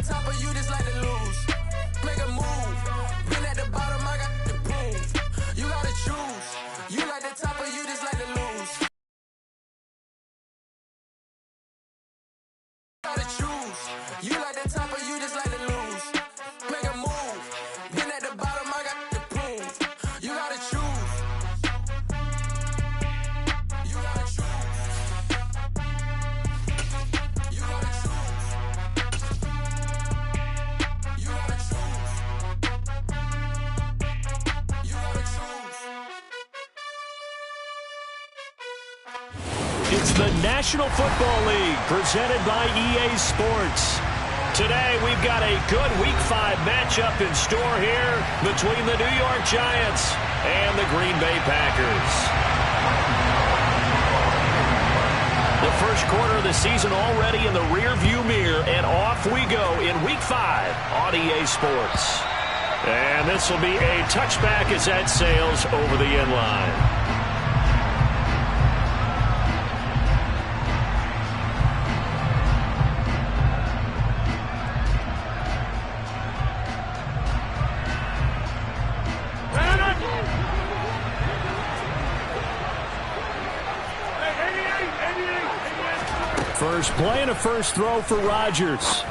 top of you just like to lose. Make a move. Been at the bottom, I got the prove. You gotta choose. You like the top of you just like to lose. You gotta choose. You like the top of you just like to lose. Make a move. Been at the bottom, I got the prove. You gotta choose. You gotta choose. You gotta choose. You gotta choose. You gotta choose. It's the National Football League presented by EA Sports. Today we've got a good Week 5 matchup in store here between the New York Giants and the Green Bay Packers. The first quarter of the season already in the rearview mirror, and off we go in Week 5 on EA Sports. And this will be a touchback as that sails over the end line. First play and a first throw for Rodgers.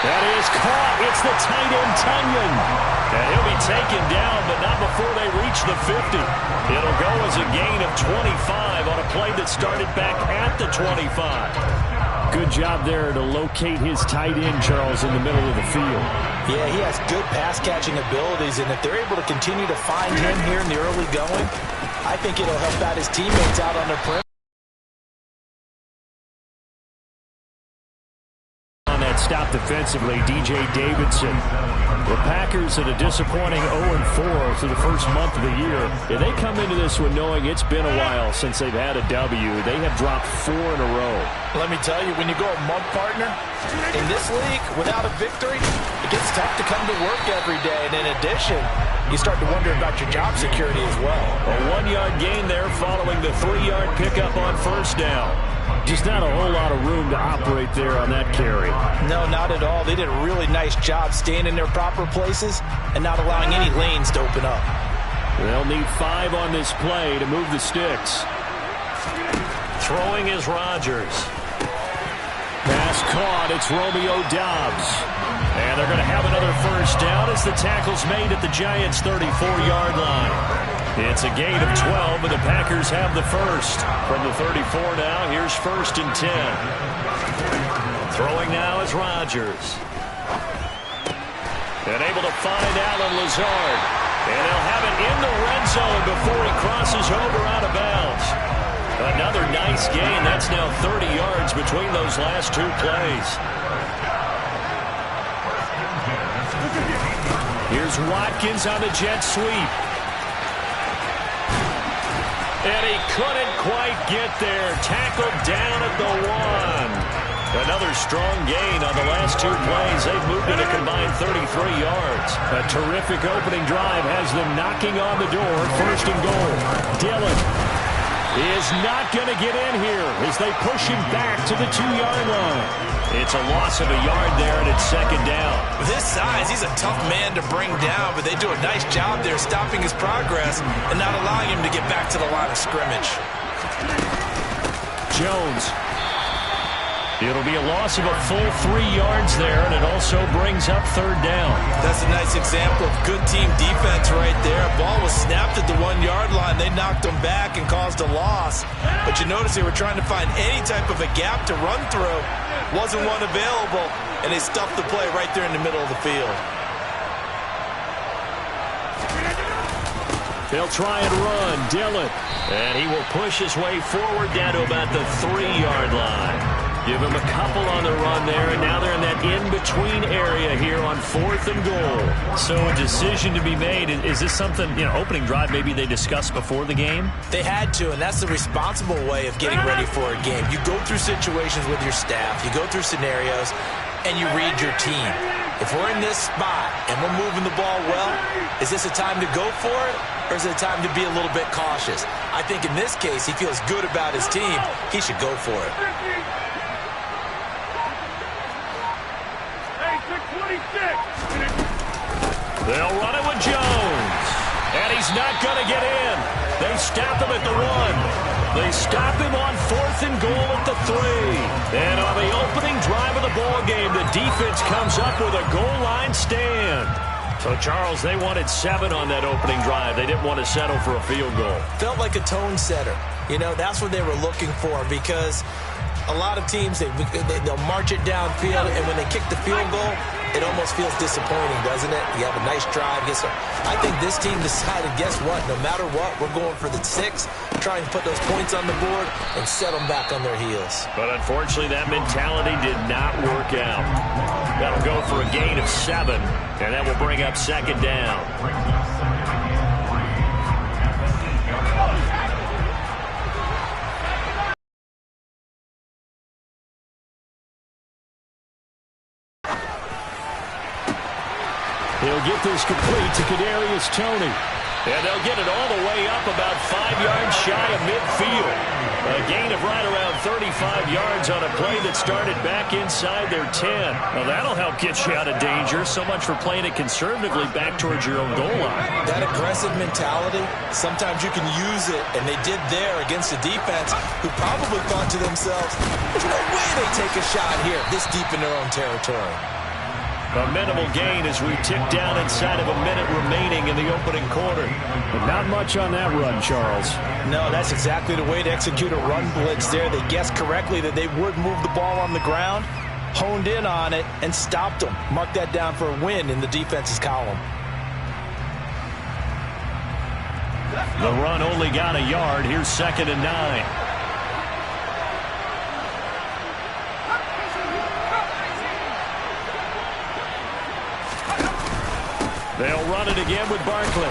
That is caught. It's the tight end, Tunyon. And he'll be taken down, but not before they reach the 50. It'll go as a gain of 25 on a play that started back at the 25. Good job there to locate his tight end, Charles, in the middle of the field. Yeah, he has good pass-catching abilities, and if they're able to continue to find him here in the early going, I think it'll help out his teammates out on their perimeter. Stop defensively, DJ Davidson. The Packers at a disappointing 0-4 through the first month of the year. If they come into this one knowing it's been a while since they've had a W, they have dropped 4 in a row. Let me tell you, when you go a month, partner, in this league, without a victory, it gets tough to come to work every day. And in addition, you start to wonder about your job security as well. A 1-yard gain there following the 3-yard pickup on first down. Just not a whole lot of room to operate there on that carry. No, not at all. They did a really nice job staying in their proper places and not allowing any lanes to open up. They'll need 5 on this play to move the sticks. Throwing is Rodgers. Pass caught. It's Romeo Doubs. And they're going to have another first down as the tackle's made at the Giants' 34-yard line. It's a gain of 12, but the Packers have the first. From the 34 now, here's 1st and 10. Throwing now is Rodgers. And able to find Allen Lazard. And they'll have it in the red zone before he crosses over out of bounds. Another nice gain. That's now 30 yards between those last 2 plays. Here's Watkins on the jet sweep. And he couldn't quite get there. Tackled down at the 1. Another strong gain on the last 2 plays. They've moved it a combined 33 yards. A terrific opening drive has them knocking on the door. 1st and goal. Dillon is not going to get in here as they push him back to the 2-yard line. It's a loss of a yard there, and it's 2nd down. With his size, he's a tough man to bring down, but they do a nice job there stopping his progress and not allowing him to get back to the line of scrimmage. Jones. It'll be a loss of a full 3 yards there, and it also brings up 3rd down. That's a nice example of good team defense right there. A ball was snapped at the 1-yard line. They knocked him back and caused a loss. But you notice they were trying to find any type of a gap to run through. Wasn't one available, and they stuffed the play right there in the middle of the field. They'll try and run. Dillon. And he will push his way forward down to about the 3-yard line. Give him a couple on the run there, and now they're in that in-between area here on 4th and goal. So a decision to be made. Is this something, opening drive maybe they discussed before the game? They had to, and that's the responsible way of getting ready for a game. You go through situations with your staff, you go through scenarios, and you read your team. If we're in this spot and we're moving the ball well, is this a time to go for it, or is it a time to be a little bit cautious? I think in this case, he feels good about his team. He should go for it. They'll run it with Jones. And he's not going to get in. They stop him at the 1. They stop him on 4th and goal at the 3. And on the opening drive of the ball game, the defense comes up with a goal line stand. So, Charles, they wanted 7 on that opening drive. They didn't want to settle for a field goal. Felt like a tone setter. You know, that's what they were looking for, because a lot of teams, they'll march it downfield, and when they kick the field goal, it almost feels disappointing, doesn't it? You have a nice drive. I think this team decided, guess what? No matter what, we're going for the 6, trying to put those points on the board and set them back on their heels. But unfortunately, that mentality did not work out. That'll go for a gain of 7, and that will bring up 2nd down. He'll get this complete to Kadarius Toney. And they'll get it all the way up about 5 yards shy of midfield. A gain of right around 35 yards on a play that started back inside their 10. Well, that'll help get you out of danger. So much for playing it conservatively back towards your own goal line. That aggressive mentality, sometimes you can use it, and they did there against a defense who probably thought to themselves, there's no way they take a shot here this deep in their own territory. A minimal gain as we tick down inside of a minute remaining in the opening quarter. But not much on that run, Charles. No, that's exactly the way to execute a run blitz there. They guessed correctly that they would move the ball on the ground, honed in on it, and stopped them. Mark that down for a win in the defense's column. The run only got a yard. Here's 2nd and 9. They'll run it again with Barkley.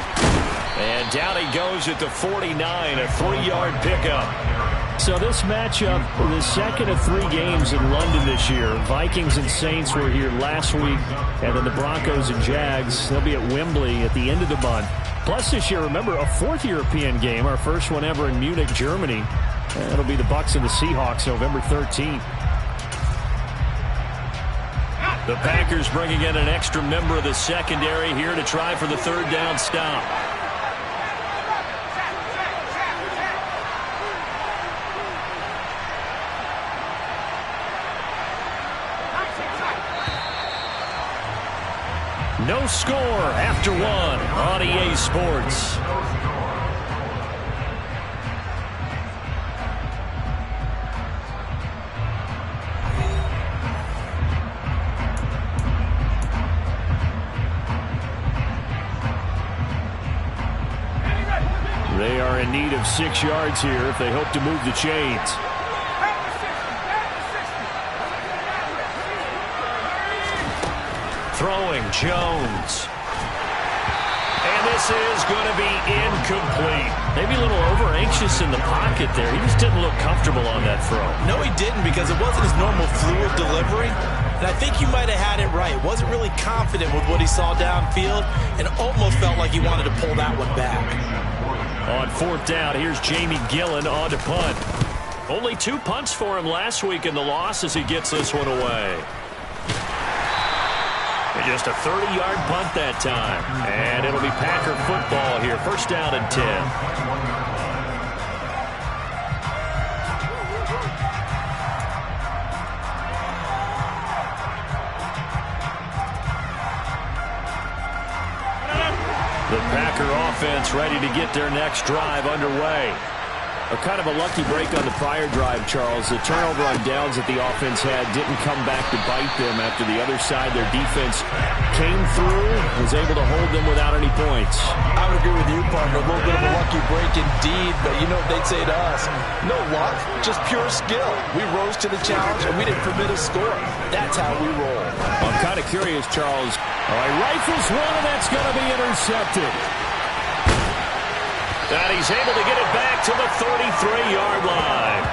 And down he goes at the 49, a 3-yard pickup. So this matchup, the second of 3 games in London this year. Vikings and Saints were here last week, and then the Broncos and Jags, they'll be at Wembley at the end of the month. Plus this year, remember, a 4th European game, our first one ever in Munich, Germany. And it'll be the Bucs and the Seahawks November 13th. The Packers bringing in an extra member of the secondary here to try for the 3rd down stop. No score after 1 on EA Sports. They are in need of 6 yards here if they hope to move the chains. Throwing Jones. And this is going to be incomplete. Maybe a little over-anxious in the pocket there. He just didn't look comfortable on that throw. No, he didn't, because it wasn't his normal fluid delivery. And I think you might have had it right. Wasn't really confident with what he saw downfield and almost felt like he wanted to pull that one back. On 4th down, here's Jamie Gillen on to punt. Only 2 punts for him last week in the loss as he gets this one away. And just a 30-yard punt that time. And it'll be Packer football here. 1st down and 10. The Packer offense ready to get their next drive underway. A kind of a lucky break on the prior drive, Charles. The turnover on downs that the offense had didn't come back to bite them after the other side. Their defense came through, was able to hold them without any points. I would agree with you, partner. A little bit of a lucky break indeed, but you know what they'd say to us? No luck, just pure skill. We rose to the challenge, and we didn't permit a score. That's how we roll. I'm kind of curious, Charles. All right, rifles one, and that's going to be intercepted. And he's able to get it back to the 33-yard line.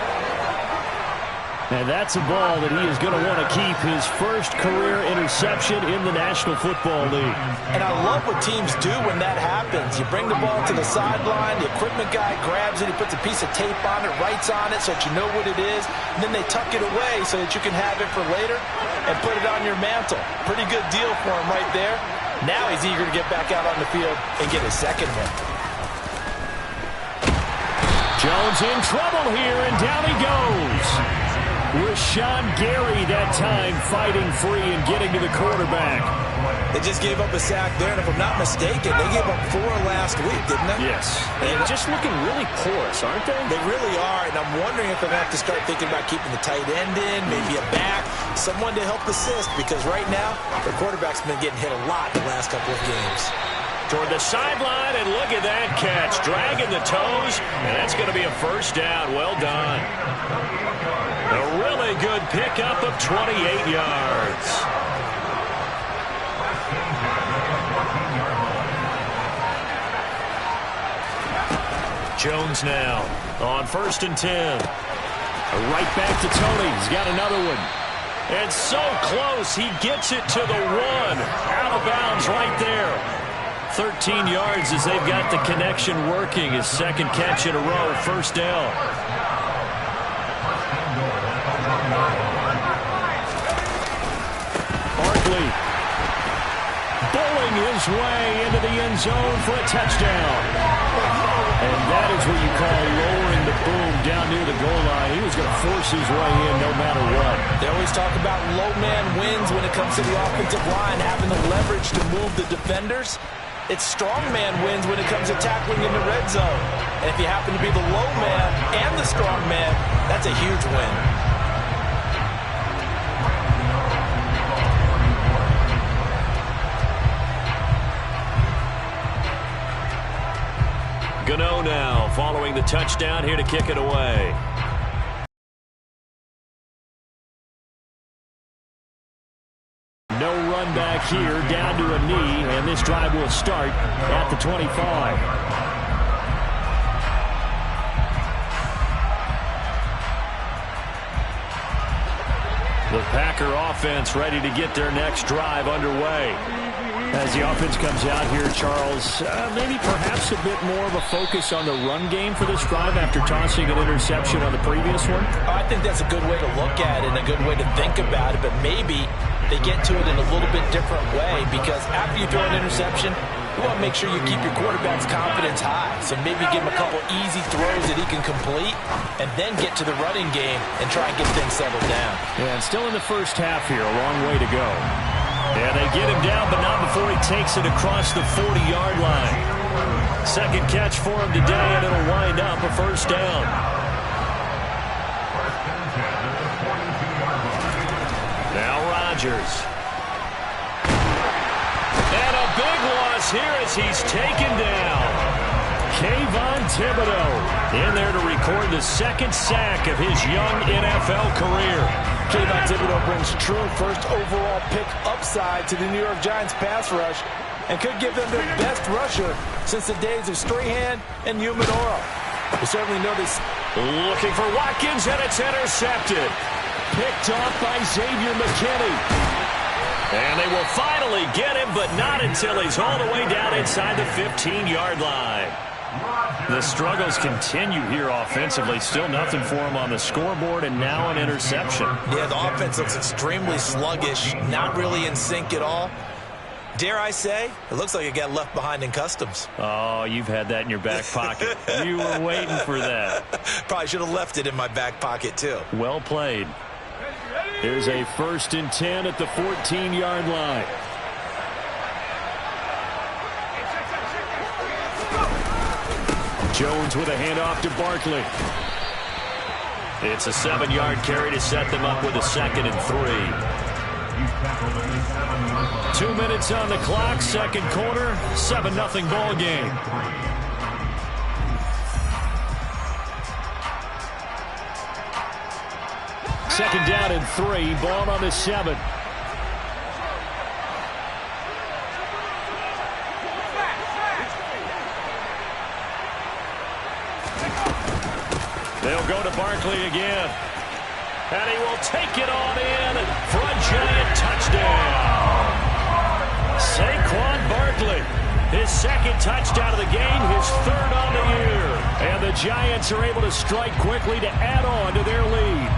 And that's a ball that he is going to want to keep, his first career interception in the National Football League. And I love what teams do when that happens. You bring the ball to the sideline, the equipment guy grabs it, he puts a piece of tape on it, writes on it so that you know what it is, and then they tuck it away so that you can have it for later and put it on your mantle. Pretty good deal for him right there. Now he's eager to get back out on the field and get his second one. Jones in trouble here, and down he goes. Rashawn Gary that time fighting free and getting to the quarterback. They just gave up a sack there, and if I'm not mistaken, they gave up 4 last week, didn't they? Yes. And just looking really porous, aren't they? They really are, and I'm wondering if they're going to have to start thinking about keeping the tight end in, maybe a back, someone to help assist, because right now, their quarterback's been getting hit a lot the last couple of games. Toward the sideline, and look at that catch. Dragging the toes, and that's going to be a first down. Well done. A really good pickup of 28 yards. Jones now on 1st and 10. Right back to Tony. He's got another one. And so close. He gets it to the 1. Out of bounds right there. 13 yards as they've got the connection working. His second catch in a row. First down. Barkley bowling his way into the end zone for a touchdown. And that is what you call lowering the boom down near the goal line. He was going to force his way in no matter what. They always talk about low man wins when it comes to the offensive line, having the leverage to move the defenders. It's strong man wins when it comes to tackling in the red zone. And if you happen to be the low man and the strong man, that's a huge win. Gano now following the touchdown here to kick it away. No run back here, down to a knee, and this drive will start at the 25. The Packer offense ready to get their next drive underway. As the offense comes out here, Charles, maybe perhaps a bit more of a focus on the run game for this drive after tossing an interception on the previous one? I think that's a good way to look at it and a good way to think about it, but maybe they get to it in a little bit different way, because after you throw an interception, you want to make sure you keep your quarterback's confidence high. So maybe give him a couple easy throws that he can complete and then get to the running game and try and get things settled down. Yeah, and still in the first half here, a long way to go. Yeah, they get him down, but not before he takes it across the 40-yard line. Second catch for him today, and it'll wind up a first down. Now Rodgers. And a big loss here as he's taken down. Kayvon Thibodeau in there to record the second sack of his young NFL career. Kayvon Thibodeau brings true first overall pick upside to the New York Giants pass rush and could give them their best rusher since the days of Strahan and Umanoro. We certainly notice. Looking for Watkins, and it's intercepted. Picked off by Xavier McKinney. And they will finally get him, but not until he's all the way down inside the 15-yard line. The struggles continue here offensively. Still nothing for him on the scoreboard, and now an interception. Yeah, the offense looks extremely sluggish, not really in sync at all. Dare I say, it looks like it got left behind in customs. Oh, you've had that in your back pocket. You were waiting for that. Probably should have left it in my back pocket, too. Well played. Here's a 1st and 10 at the 14-yard line. Jones with a handoff to Barkley. It's a 7-yard carry to set them up with a 2nd and 3. 2 minutes on the clock, second quarter, 7-0 ball game. Second down and 3, ball on the 7. They'll go to Barkley again. And he will take it on in for a Giant touchdown. Saquon Barkley, his second touchdown of the game, his 3rd on the year. And the Giants are able to strike quickly to add on to their lead.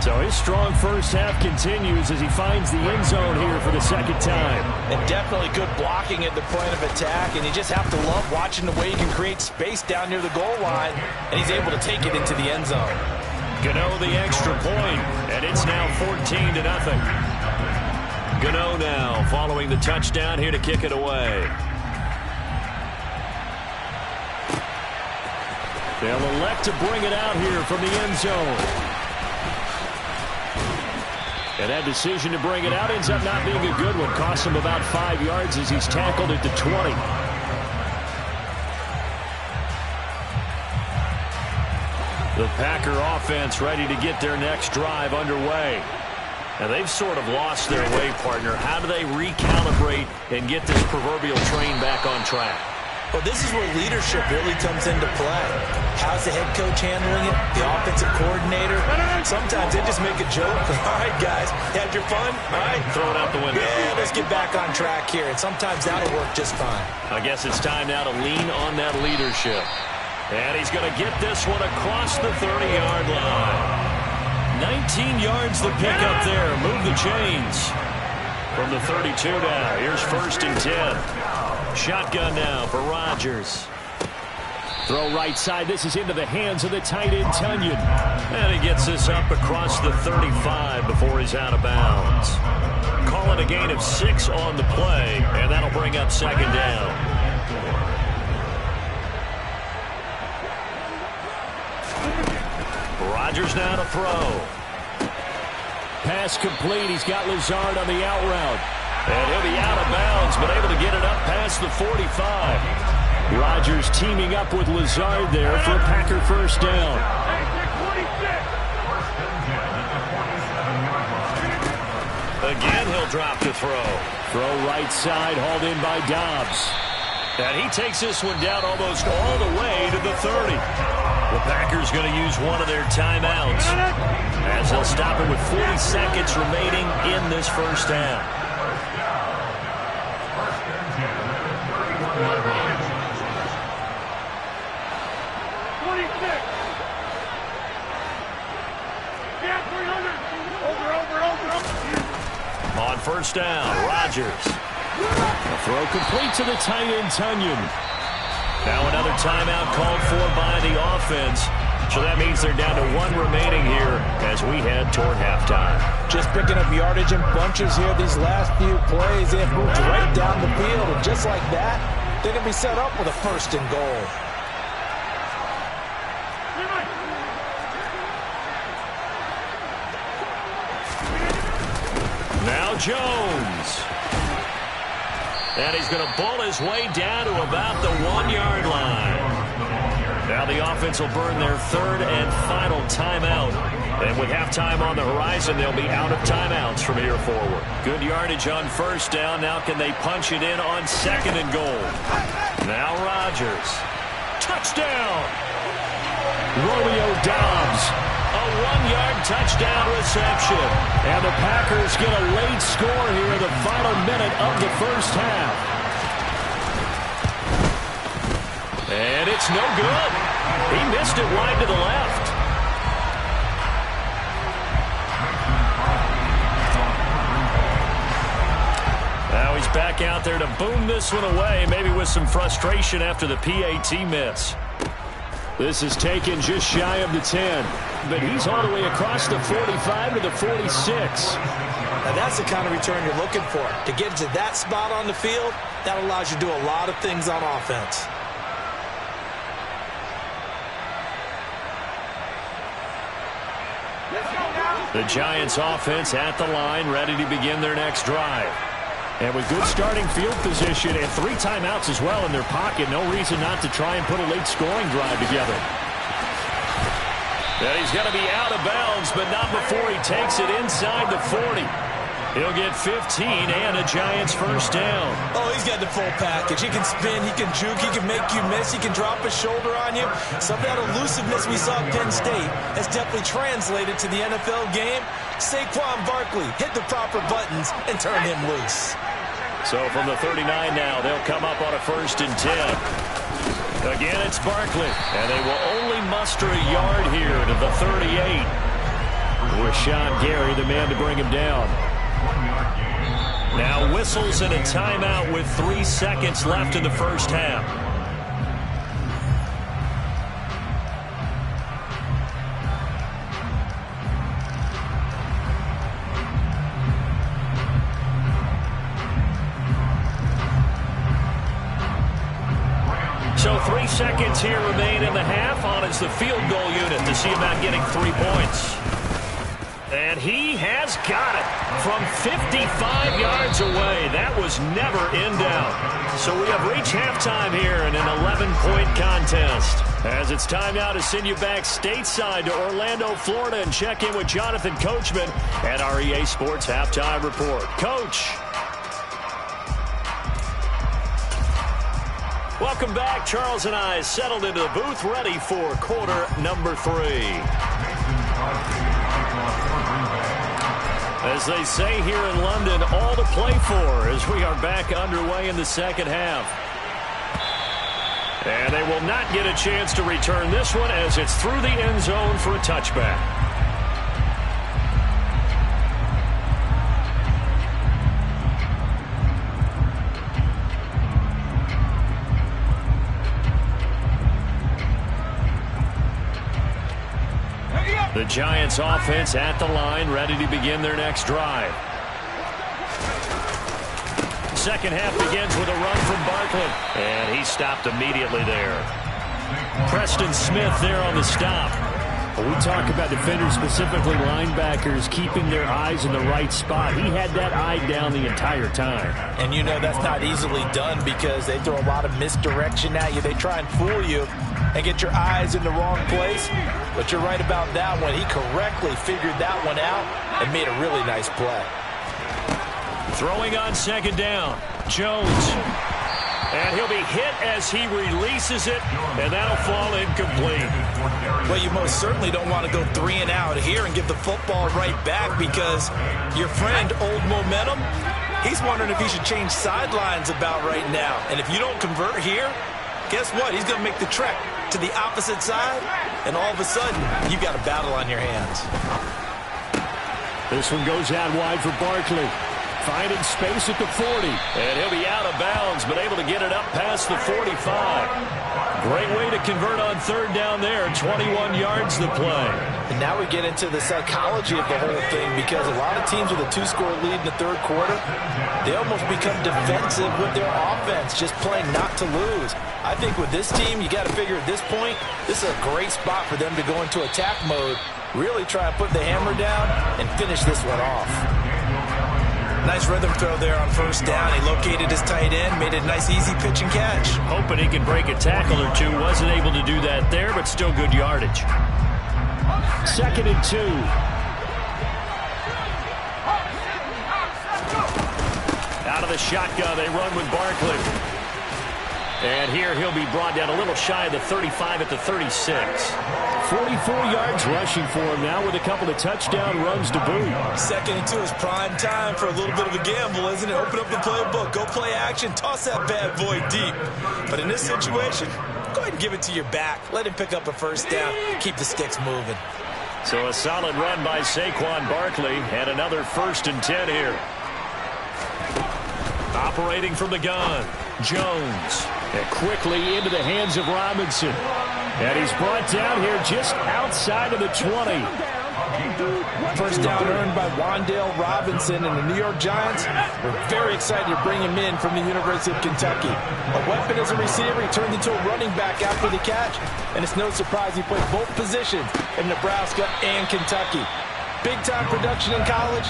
So his strong first half continues as he finds the end zone here for the second time. And definitely good blocking at the point of attack, and you just have to love watching the way he can create space down near the goal line, and he's able to take it into the end zone. Gano the extra point, and it's now 14-0. Gano now following the touchdown here to kick it away. They'll elect to bring it out here from the end zone. And that decision to bring it out ends up not being a good one. Costs him about 5 yards as he's tackled at the 20. The Packer offense ready to get their next drive underway. Now they've sort of lost their way, partner. How do they recalibrate and get this proverbial train back on track? Well, this is where leadership really comes into play. How's the head coach handling it? The offensive coordinator? Sometimes they just make a joke. All right, guys, had your fun? All right. Throw it out the window. Yeah, let's get back on track here. And sometimes that'll work just fine. I guess it's time now to lean on that leadership. And he's going to get this one across the 30-yard line. 19 yards the pick up there. Move the chains. From the 32 now. Here's 1st and 10. Shotgun now for Rodgers. Throw right side. This is into the hands of the tight end, Tunyon. And he gets this up across the 35 before he's out of bounds. Call it a gain of 6 on the play, and that'll bring up 2nd down. Rodgers now to throw. Pass complete. He's got Lazard on the out route. And he'll be out of bounds, but able to get it up past the 45. Rodgers teaming up with Lazard there for a Packer first down. Again, he'll drop to throw. Throw right side, hauled in by Dobbs. And he takes this one down almost all the way to the 30. The Packers going to use one of their timeouts as they'll stop it with 40 seconds remaining in this first half. On first down, Rodgers. A throw complete to the tight end, Tunyon. Now another timeout called for by the offense. So that means they're down to 1 remaining here as we head toward halftime. Just picking up yardage in bunches here these last few plays. They have moved right down the field, and just like that, they're going to be set up with a 1st and goal. Now Jones. And he's going to bull his way down to about the 1-yard line. Now the offense will burn their 3rd and final timeout. And with halftime on the horizon, they'll be out of timeouts from here forward. Good yardage on first down. Now can they punch it in on 2nd and goal? Now Rodgers. Touchdown! Romeo Dobbs. A 1-yard touchdown reception. And the Packers get a late score here in the final minute of the first half. And it's no good. He missed it wide to the left. Now he's back out there to boom this one away, maybe with some frustration after the PAT miss. This is taken just shy of the 10. But he's all the way across the 45 to the 46. Now that's the kind of return you're looking for. To get to that spot on the field, that allows you to do a lot of things on offense. The Giants offense at the line, ready to begin their next drive. And with good starting field position and 3 timeouts as well in their pocket, no reason not to try and put a late scoring drive together. And he's going to be out of bounds, but not before he takes it inside the 40. He'll get 15 and a Giants first down. Oh, he's got the full package. He can spin, he can juke, he can make you miss, he can drop a shoulder on you. Some of that elusiveness we saw at Penn State has definitely translated to the NFL game. Saquon Barkley hit the proper buttons and turn him loose. So from the 39 now, they'll come up on a 1st and 10. Again, it's Barkley, and they will only muster a yard here to the 38. Rashawn Gary, the man to bring him down. Now whistles and a timeout with 3 seconds left in the first half. So 3 seconds here remain in the half. On is the field goal unit to see about getting 3 points. And he has got it from 55 yards away. That was never in doubt. So we have reached halftime here in an 11-point contest. As it's time now to send you back stateside to Orlando, Florida, and check in with Jonathan Coachman at our EA Sports Halftime Report. Coach. Welcome back. Charles and I settled into the booth, ready for quarter number 3. As they say here in London, all to play for as we are back underway in the second half. And they will not get a chance to return this one as it's through the end zone for a touchback. The Giants offense at the line, ready to begin their next drive. Second half begins with a run from Barkley. And he stopped immediately there. Preston Smith there on the stop. When we talk about defenders, specifically linebackers, keeping their eyes in the right spot. He had that eye down the entire time. And you know that's not easily done because they throw a lot of misdirection at you. They try and fool you and get your eyes in the wrong place. But you're right about that one. He correctly figured that one out and made a really nice play. Throwing on second down, Jones. And he'll be hit as he releases it, and that'll fall incomplete. Well, you most certainly don't want to go 3 and out here and give the football right back because your friend, Old Momentum, he's wondering if he should change sidelines about right now. And if you don't convert here, guess what? He's going to make the trek to the opposite side, and all of a sudden, you've got a battle on your hands. This one goes out wide for Barkley. Finding space at the 40. And he'll be out of bounds, but able to get it up past the 45. Great way to convert on third down there. 21 yards to play. And now we get into the psychology of the whole thing because a lot of teams with a 2-score lead in the third quarter, they almost become defensive with their offense, just playing not to lose. I think with this team, you got to figure at this point, this is a great spot for them to go into attack mode, really try to put the hammer down and finish this one off. Nice rhythm throw there on first down. He located his tight end, made a nice easy pitch and catch. Hoping he can break a tackle or two. Wasn't able to do that there, but still good yardage. 2nd and 2. Out of the shotgun, they run with Barkley. And here he'll be brought down a little shy of the 35 at the 36. 44 yards rushing for him now with a couple of touchdown runs to boot. 2nd and 2 is prime time for a little bit of a gamble, isn't it? Open up the playbook, go play action, toss that bad boy deep. But in this situation, go ahead and give it to your back. Let him pick up a first down, keep the sticks moving. So a solid run by Saquon Barkley and another 1st and 10 here. Operating from the gun, Jones. And quickly into the hands of Robinson. And he's brought down here just outside of the 20. First down earned by Wan'Dale Robinson, and the New York Giants were very excited to bring him in from the University of Kentucky. A weapon as a receiver, he turned into a running back after the catch, and it's no surprise he played both positions in Nebraska and Kentucky. Big-time production in college,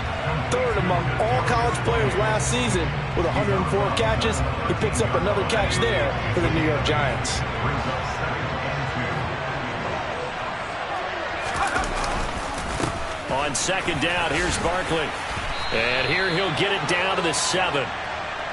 3rd among all college players last season with 104 catches. He picks up another catch there for the New York Giants. On second down, here's Barkley. And here he'll get it down to the 7.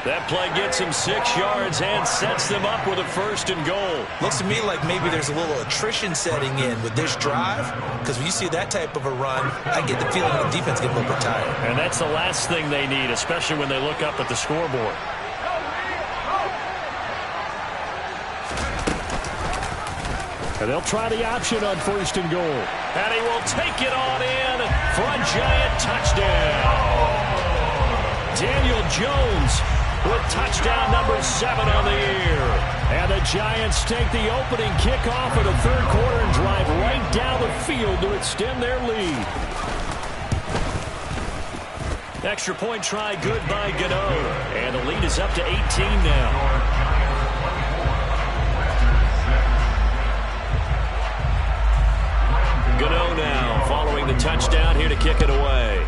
That play gets him 6 yards and sets them up with a 1st and goal. Looks to me like maybe there's a little attrition setting in with this drive, because when you see that type of a run, I get the feeling the defense gets a little bit tired. And that's the last thing they need, especially when they look up at the scoreboard. And they'll try the option on 1st and goal. And he will take it on in for a Giant touchdown. Daniel Jones with touchdown number 7 on the year. And the Giants take the opening kickoff of the third quarter and drive right down the field to extend their lead. Extra point try good by Gano. And the lead is up to 18 now. Gano now following the touchdown here to kick it away.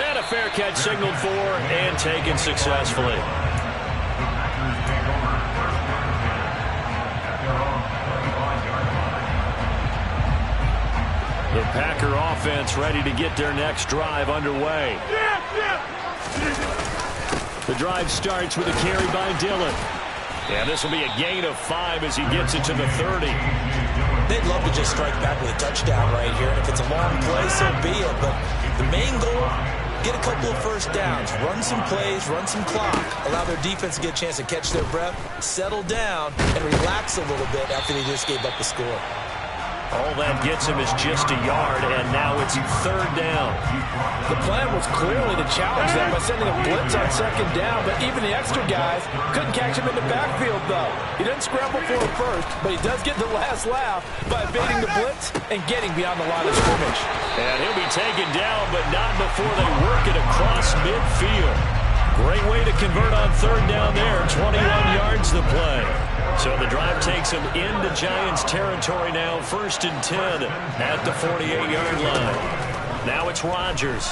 And a fair catch signaled for and taken successfully. The Packer offense ready to get their next drive underway. The drive starts with a carry by Dillon. And this will be a gain of 5 as he gets it to the 30. They'd love to just strike back with a touchdown right here. And if it's a long play, so be it. But the main goal, get a couple of first downs, run some plays, run some clock, allow their defense to get a chance to catch their breath, settle down, and relax a little bit after they just gave up the score. All that gets him is just a yard, and now it's 3rd down. The plan was clearly to challenge them by sending a blitz on 2nd down, but even the extra guys couldn't catch him in the backfield, though. He doesn't scramble for it first, but he does get the last laugh by evading the blitz and getting beyond the line of scrimmage. And he'll be taken down, but not before they work it across midfield. Great way to convert on 3rd down there. 21 yards the play. So the drive takes him into Giants territory now. 1st and 10 at the 48-yard line. Now it's Rodgers.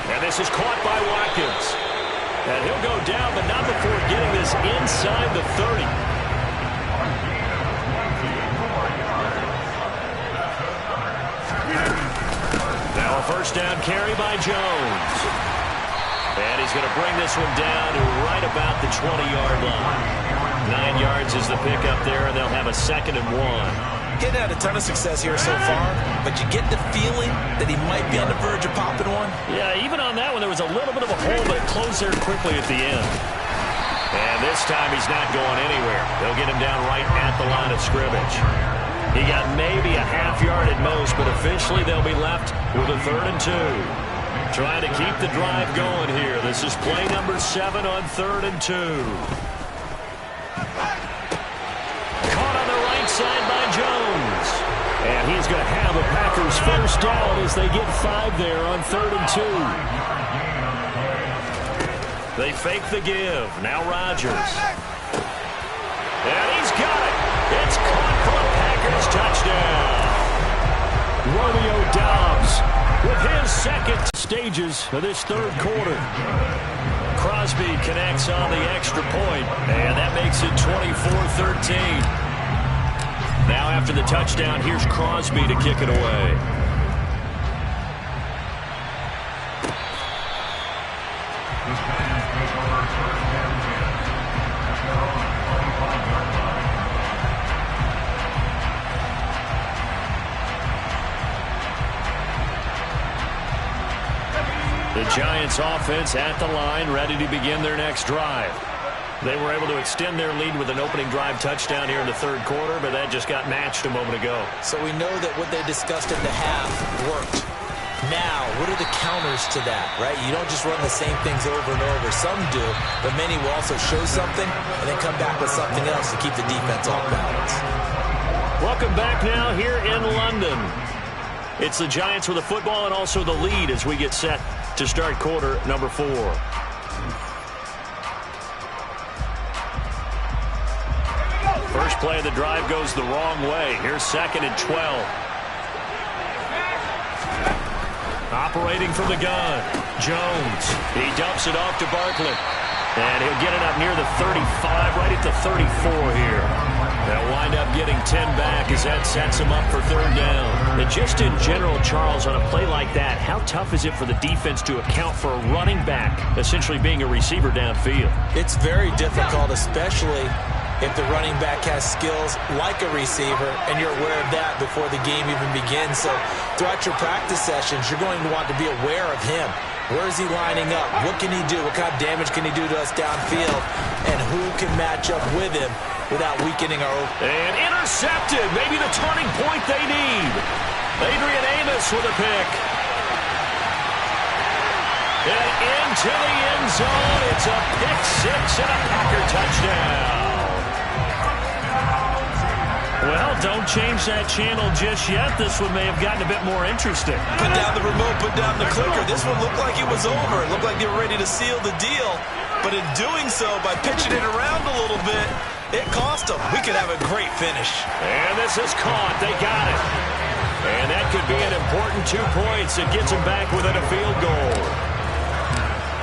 And this is caught by Watkins. And he'll go down, but not before getting this inside the 30. Now a 1st down carry by Jones. And he's going to bring this one down to right about the 20-yard line. 9 yards is the pickup there, and they'll have a 2nd and 1. Getting had a ton of success here so far, but you get the feeling that he might be on the verge of popping one. Yeah, even on that one, there was a little bit of a hole, but it closed there quickly at the end. And this time he's not going anywhere. They'll get him down right at the line of scrimmage. He got maybe a half yard at most, but officially they'll be left with a 3rd and 2. Trying to keep the drive going here. This is play number 7 on 3rd and 2. Caught on the right side by Jones. And he's going to have a Packers 1st down as they get 5 there on 3rd and 2. They fake the give. Now Rodgers. And he's got it. It's caught for a Packers touchdown. Romeo Doubs with his 2nd stages of this 3rd quarter. Crosby connects on the extra point, and that makes it 24-13. Now after the touchdown, here's Crosby to kick it away. The Giants offense at the line, ready to begin their next drive. They were able to extend their lead with an opening drive touchdown here in the 3rd quarter, but that just got matched a moment ago. So we know that what they discussed at the half worked. Now, what are the counters to that, right? You don't just run the same things over and over. Some do, but many will also show something and then come back with something else to keep the defense off balance. Welcome back now here in London. It's the Giants with the football and also the lead as we get set to start quarter number 4. First play of the drive goes the wrong way. Here's 2nd and 12. Operating from the gun, Jones. He dumps it off to Barkley. And he'll get it up near the 35, right at the 34 here. They'll wind up getting 10 back as that sets him up for 3rd down. And just in general, Charles, on a play like that, how tough is it for the defense to account for a running back essentially being a receiver downfield? It's very difficult, especially if the running back has skills like a receiver and you're aware of that before the game even begins. So throughout your practice sessions, you're going to want to be aware of him. Where is he lining up? What can he do? What kind of damage can he do to us downfield? And who can match up with him without weakening our... And intercepted. Maybe the turning point they need. Adrian Amos with a pick. And into the end zone. It's a pick six and a Packer touchdown. Well, don't change that channel just yet. This one may have gotten a bit more interesting. Put down the remote, put down the clicker. This one looked like it was over. It looked like they were ready to seal the deal. But in doing so, by pitching it around a little bit, it cost them. We could have a great finish. And this is caught. They got it. And that could be an important 2 points. It gets them back within a field goal.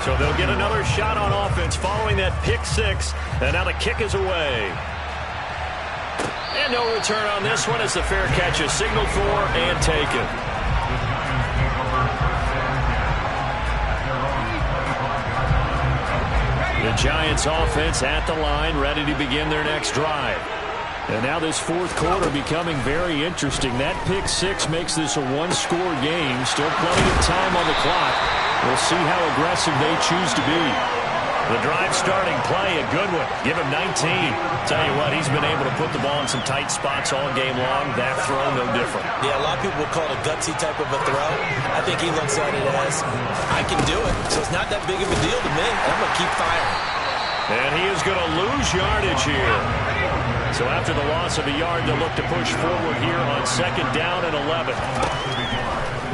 So they'll get another shot on offense following that pick six. And now the kick is away. And no return on this one as the fair catch is signaled for and taken. The Giants offense at the line, ready to begin their next drive. And now this fourth quarter becoming very interesting. That pick six makes this a one-score game. Still plenty of time on the clock. We'll see how aggressive they choose to be. The drive starting play, a good one. Give him 19. Tell you what, he's been able to put the ball in some tight spots all game long. That throw, no different. Yeah, a lot of people would call it a gutsy type of a throw. I think he looks at it as, I can do it. So it's not that big of a deal to me. I'm going to keep firing. And he is going to lose yardage here. So after the loss of a yard, they'll look to push forward here on 2nd down and 11.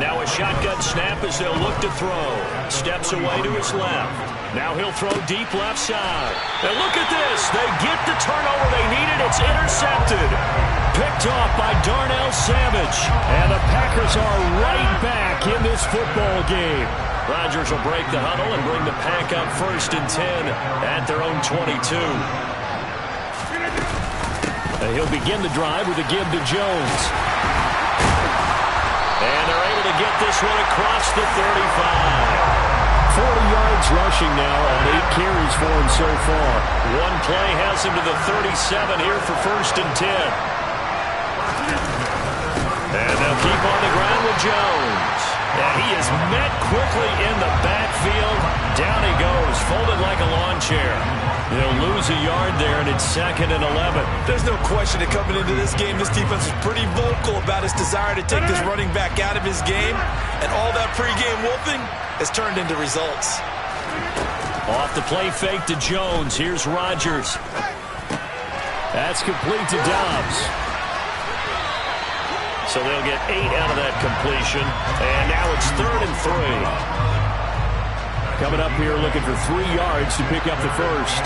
Now a shotgun snap as they'll look to throw. Steps away to his left. Now he'll throw deep left side. And look at this. They get the turnover they needed. It's intercepted. Picked off by Darnell Savage. And the Packers are right back in this football game. Rodgers will break the huddle and bring the Pack up 1st and 10 at their own 22. And he'll begin the drive with a give to Jones. And they're able to get this one across the 35. 40 yards rushing now on 8 carries for him so far. One play has him to the 37 here for 1st and 10. And they'll keep on the ground with Jones. And he is met quickly in the backfield. Down he goes, folded like a lawn chair. They'll lose a yard there, and it's 2nd and 11. There's no question that coming into this game, this defense was pretty vocal about its desire to take this running back out of his game. And all that pregame wolfing has turned into results. Off the play fake to Jones. Here's Rodgers. That's complete to Dobbs. So they'll get 8 out of that completion. And now it's 3rd and 3. Coming up here looking for 3 yards to pick up the first.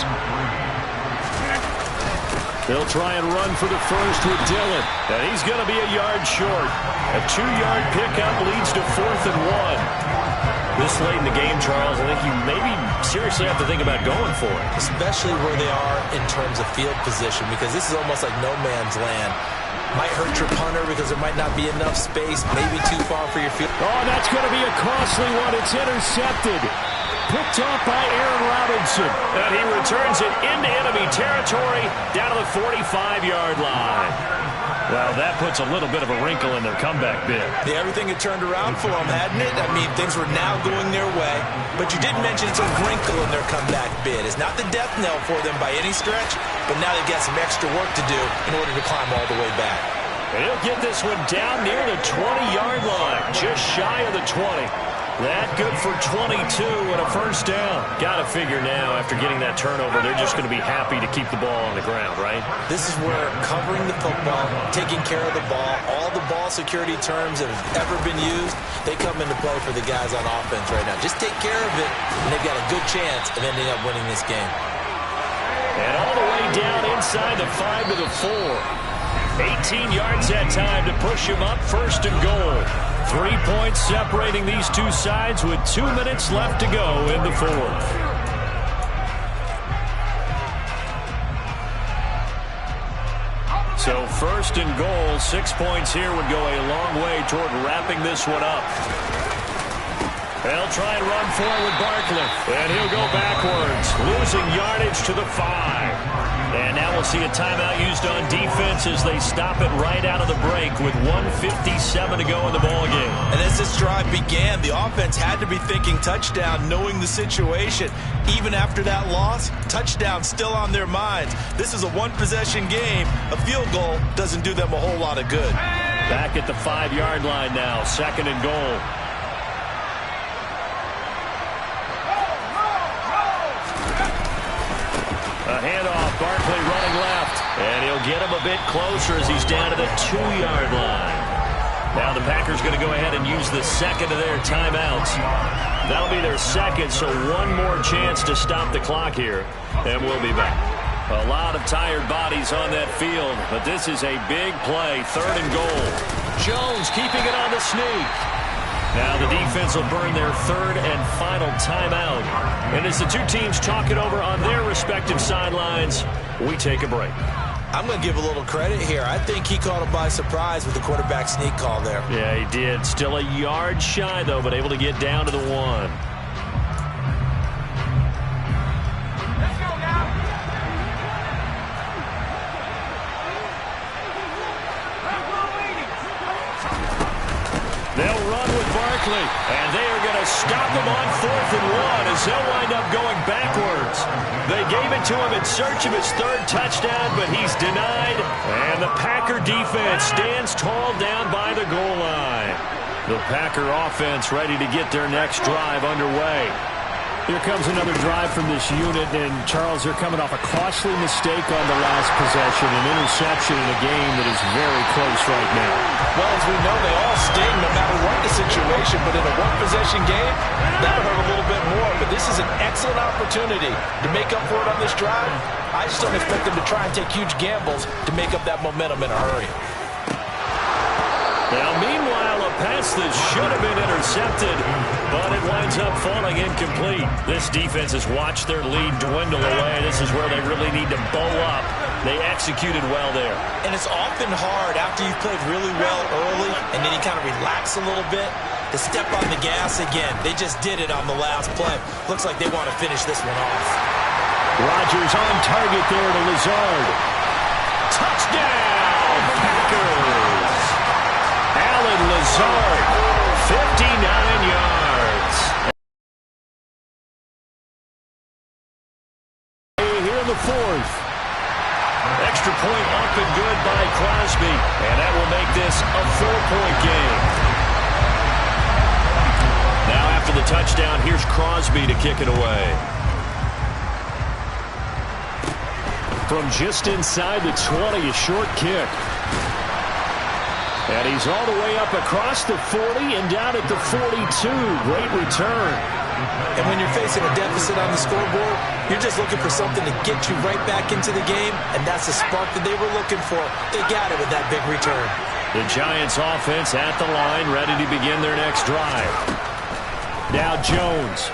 They'll try and run for the first with Dillon. And he's going to be a yard short. A 2-yard pickup leads to 4th and 1. This late in the game, Charles, I think you maybe seriously have to think about going for it. Especially where they are in terms of field position, because this is almost like no man's land. Might hurt your punter because there might not be enough space, maybe too far for your field. Oh, that's going to be a costly one. It's intercepted. Picked off by Aaron Robinson. And he returns it into enemy territory down to the 45-yard line. Well, that puts a little bit of a wrinkle in their comeback bid. Yeah, everything had turned around for them, hadn't it? I mean, things were now going their way. But you did mention it's a wrinkle in their comeback bid. It's not the death knell for them by any stretch, but now they've got some extra work to do in order to climb all the way back. And he'll get this one down near the 20-yard line, just shy of the 20. That good for 22 and a first down. Got to figure now, after getting that turnover, they're just going to be happy to keep the ball on the ground, right? This is where covering the football, taking care of the ball, all the ball security terms that have ever been used, they come into play for the guys on offense right now. Just take care of it, and they've got a good chance of ending up winning this game. And all the way down inside the 5 to the 4. 18 yards that time to push him up, 1st and goal. 3 points separating these two sides with 2 minutes left to go in the 4th. So 1st and goal, 6 points here would go a long way toward wrapping this one up. They'll try and run forward Barkley, and he'll go backwards, losing yardage to the 5. And now we'll see a timeout used on defense as they stop it right out of the break with 1:57 to go in the ballgame. And as this drive began, the offense had to be thinking touchdown, knowing the situation. Even after that loss, touchdown still on their minds. This is a one-possession game. A field goal doesn't do them a whole lot of good. Back at the 5-yard line now, 2nd and goal. A handoff, Barkley running left, and he'll get him a bit closer as he's down to the 2-yard line. Now the Packers going to go ahead and use the second of their timeouts. That'll be their second, so one more chance to stop the clock here, and we'll be back. A lot of tired bodies on that field, but this is a big play, 3rd and goal. Jones keeping it on the sneak. Now the defense will burn their 3rd and final timeout. And as the two teams talk it over on their respective sidelines, we take a break. I'm going to give a little credit here. I think he caught him by surprise with the quarterback sneak call there. Yeah, he did. Still a yard shy, though, but able to get down to the 1. They'll run with Barkley, and they are going to stop him on 4th and 1 as they'll wind up going backwards. They gave it to him in search of his 3rd touchdown, but he's denied, and the Packer defense stands tall down by the goal line. The Packer offense ready to get their next drive underway. Here comes another drive from this unit, and Charles, they're coming off a costly mistake on the last possession, an interception in a game that is very close right now. Well, as we know, they all sting no matter what the situation, but in a one-possession game, that'll hurt a little bit more. But this is an excellent opportunity to make up for it on this drive. I just don't expect them to try and take huge gambles to make up that momentum in a hurry. Now, meanwhile, a pass that should have been intercepted, but it winds up falling incomplete. This defense has watched their lead dwindle away. This is where they really need to bow up. They executed well there. And it's often hard after you've played really well early and then you kind of relax a little bit to step on the gas again. They just did it on the last play. Looks like they want to finish this one off. Rodgers on target there to Lazard. Touchdown, Packers! Alan Lazard, 59 yards. Here in the 4th. Extra point up and good by Crosby, and that will make this a 4-point game. Now after the touchdown, here's Crosby to kick it away. From just inside the 20, a short kick. And he's all the way up across the 40 and down at the 42. Great return. And when you're facing a deficit on the scoreboard, you're just looking for something to get you right back into the game, and that's the spark that they were looking for. They got it with that big return. The Giants offense at the line, ready to begin their next drive. Now Jones.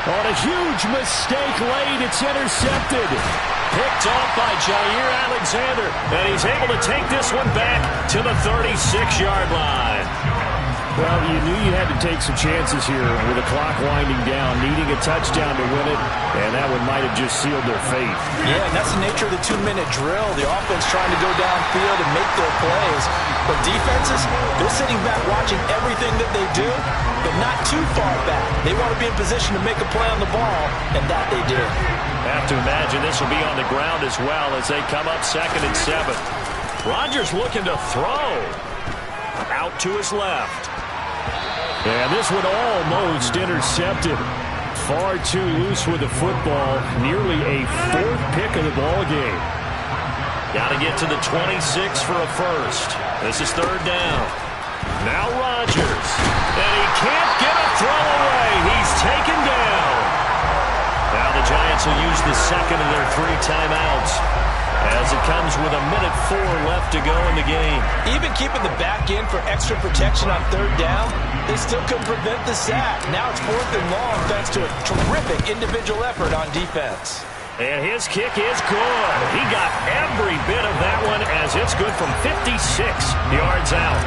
On a huge mistake late, it's intercepted. Picked off by Jair Alexander, and he's able to take this one back to the 36-yard line. Well, you knew you had to take some chances here with the clock winding down, needing a touchdown to win it, and that one might have just sealed their fate. Yeah, and that's the nature of the 2-minute drill. The offense trying to go downfield and make their plays. But defenses, they're sitting back watching everything that they do, but not too far back. They want to be in position to make a play on the ball, and that they did. Have to imagine this will be on the ground as well as they come up 2nd and 7. Rodgers looking to throw. Out to his left. And this one almost intercepted. Far too loose with the football. Nearly a 4th pick of the ball game. Got to get to the 26 for a first. This is 3rd down. Now Rodgers. And he can't get a throw away. He's taken down. Now the Giants will use the second of their 3 timeouts as it comes with 1:04 left to go in the game. Even keeping the back end for extra protection on 3rd down, they still couldn't prevent the sack. Now it's 4th and long thanks to a terrific individual effort on defense. And his kick is good. He got every bit of that one as it's good from 56 yards out.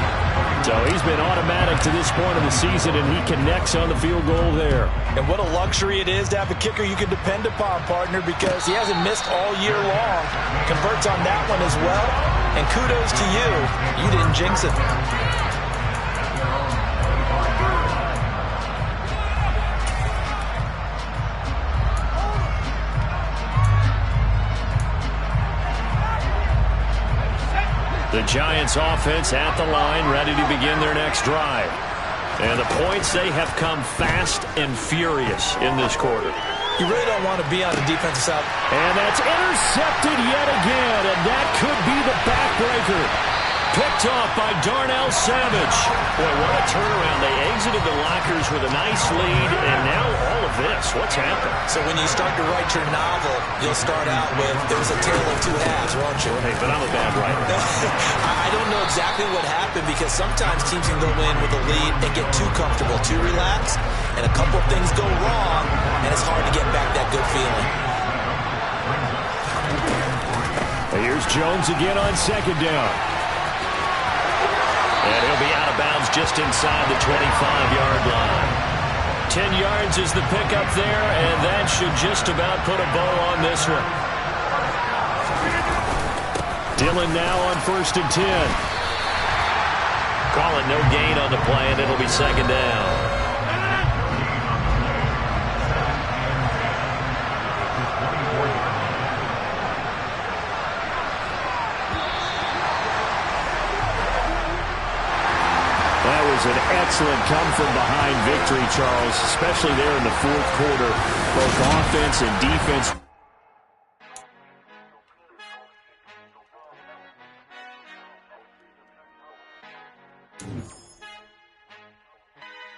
So he's been automatic to this point of the season, and he connects on the field goal there. And what a luxury it is to have a kicker you can depend upon, partner, because he hasn't missed all year long. Converts on that one as well. And kudos to you. You didn't jinx it. The Giants offense at the line, ready to begin their next drive. And the points, they have come fast and furious in this quarter. You really don't want to be on the defensive side. And that's intercepted yet again, and that could be the backbreaker. Picked off by Darnell Savage. Boy, what a turnaround. They exited the lockers with a nice lead, and now all of this. What's happened? So when you start to write your novel, you'll start out with, there's a tale of two halves, won't you? Hey, but I'm a bad writer. I don't know exactly what happened, because sometimes teams can go in with a lead and get too comfortable, too relaxed, and a couple of things go wrong, and it's hard to get back that good feeling. Here's Jones again on second down. And he'll be out of bounds just inside the 25-yard line. 10 yards is the pickup there, and that should just about put a bow on this one. Dillon now on 1st and 10. Call it no gain on the play, and it'll be second down. That was an excellent come-from-behind victory, Charles, especially there in the fourth quarter. Both offense and defense